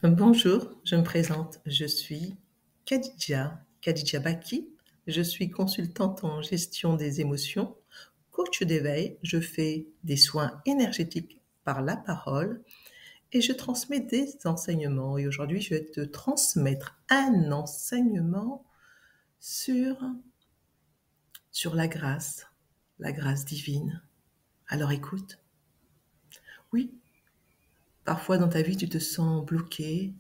Bonjour, je me présente. Je suis Khadija Baki. Je suis consultante en gestion des émotions, coach d'éveil. Je fais des soins énergétiques par la parole et je transmets des enseignements. Et aujourd'hui, je vais te transmettre un enseignement sur, sur la grâce divine. Alors écoute, oui, parfois dans ta vie, tu te sens bloqué,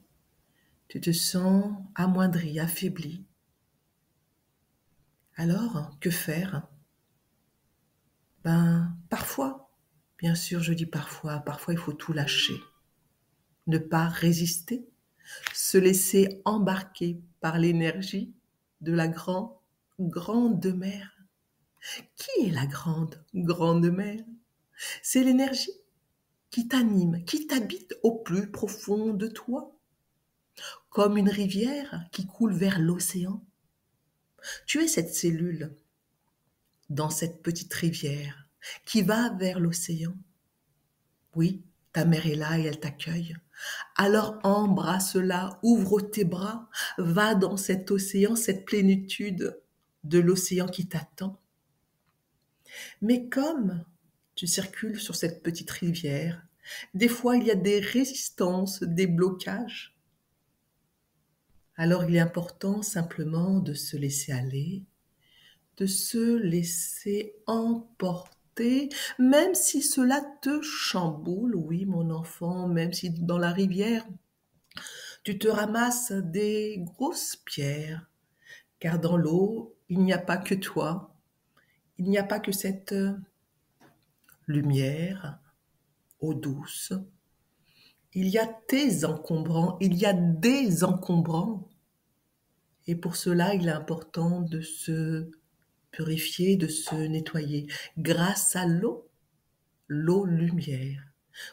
tu te sens amoindri, affaibli. Alors, que faire? Parfois, bien sûr, je dis parfois il faut tout lâcher. Ne pas résister, se laisser embarquer par l'énergie de la grande mère. Qui est la grande mère? C'est l'énergie qui t'anime, qui t'habite au plus profond de toi, comme une rivière qui coule vers l'océan. Tu es cette cellule dans cette petite rivière qui va vers l'océan. Oui, ta mère est là et elle t'accueille. Alors embrasse-la, ouvre tes bras, va dans cet océan, cette plénitude de l'océan qui t'attend. Mais comme tu circules sur cette petite rivière, des fois il y a des résistances, des blocages. Alors il est important simplement de se laisser aller, de se laisser emporter, même si cela te chamboule, oui mon enfant, même si dans la rivière, tu te ramasses des grosses pierres, car dans l'eau, il n'y a pas que toi, il n'y a pas que cette lumière, eau douce, il y a tes encombrants, il y a des encombrants, et pour cela, il est important de se purifier, de se nettoyer, grâce à l'eau. L'eau lumière.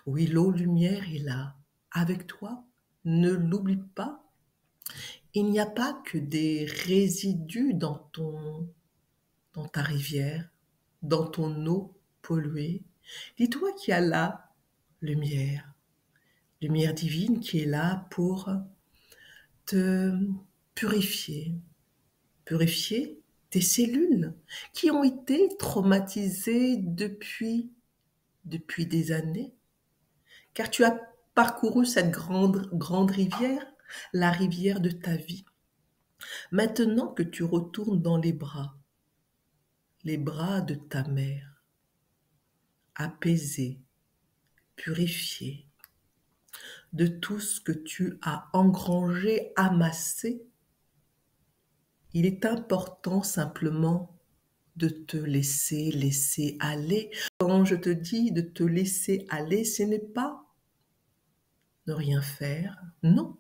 Oui, l'eau lumière est là, avec toi. Ne l'oublie pas. Il n'y a pas que des résidus dans ta rivière, dans ton eau polluée. Dis-toi qu'il y a la lumière, lumière divine qui est là pour te purifier, purifier tes cellules qui ont été traumatisées depuis des années. Car tu as parcouru cette grande rivière, la rivière de ta vie. Maintenant que tu retournes dans les bras de ta mère, apaisée, purifiée, de tout ce que tu as engrangé, amassé, il est important simplement de te laisser aller. Quand je te dis de te laisser aller, ce n'est pas ne rien faire, non.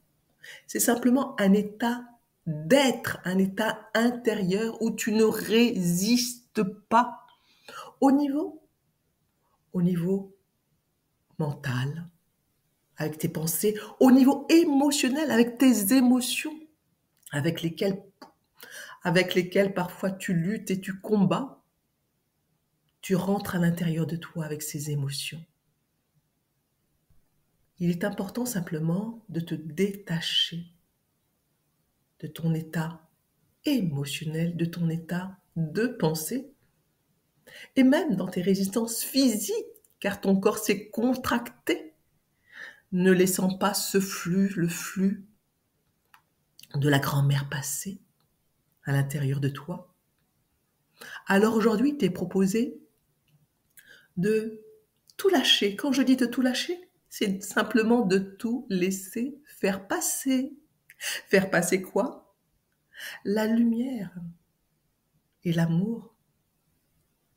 C'est simplement un état d'être, un état intérieur où tu ne résistes pas au niveau, au niveau mental, avec tes pensées, au niveau émotionnel, avec tes émotions, avec lesquelles parfois tu luttes et tu combats. Tu rentres à l'intérieur de toi avec ces émotions. Il est important simplement de te détacher de ton état émotionnel, de ton état de pensée, et même dans tes résistances physiques, car ton corps s'est contracté, ne laissant pas ce flux, le flux de la grand-mère passée à l'intérieur de toi. Alors aujourd'hui, il t'est proposé de tout lâcher. Quand je dis de tout lâcher, c'est simplement de tout laisser faire passer. Faire passer quoi? La lumière et l'amour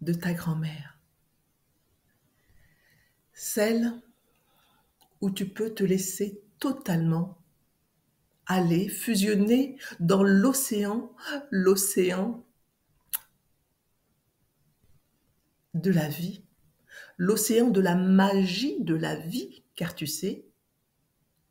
de ta grand-mère. Celle où tu peux te laisser totalement aller, fusionner dans l'océan de la vie, l'océan de la magie de la vie, car tu sais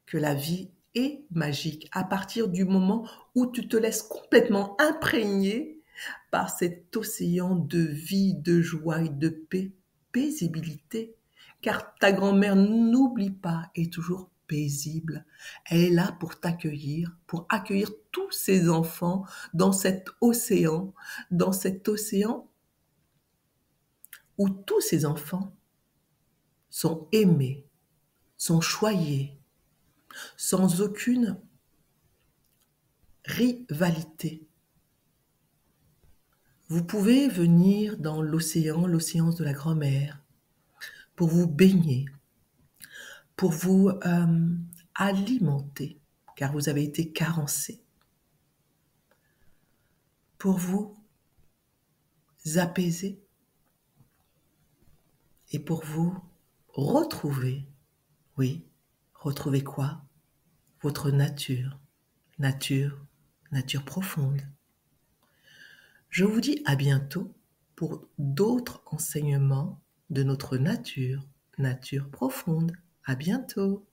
que la vie est magique à partir du moment où tu te laisses complètement imprégner par cet océan de vie, de joie et de paix, paisibilité, car ta grand-mère n'oublie pas, est toujours paisible. Elle est là pour t'accueillir, pour accueillir tous ces enfants dans cet océan où tous ces enfants sont aimés, sont choyés, sans aucune rivalité. Vous pouvez venir dans l'océan de la grand-mère, pour vous baigner, pour vous alimenter, car vous avez été carencé, pour vous apaiser et pour vous retrouver. Oui, retrouver quoi? Votre nature, nature profonde. Je vous dis à bientôt pour d'autres enseignements de notre nature profonde. À bientôt.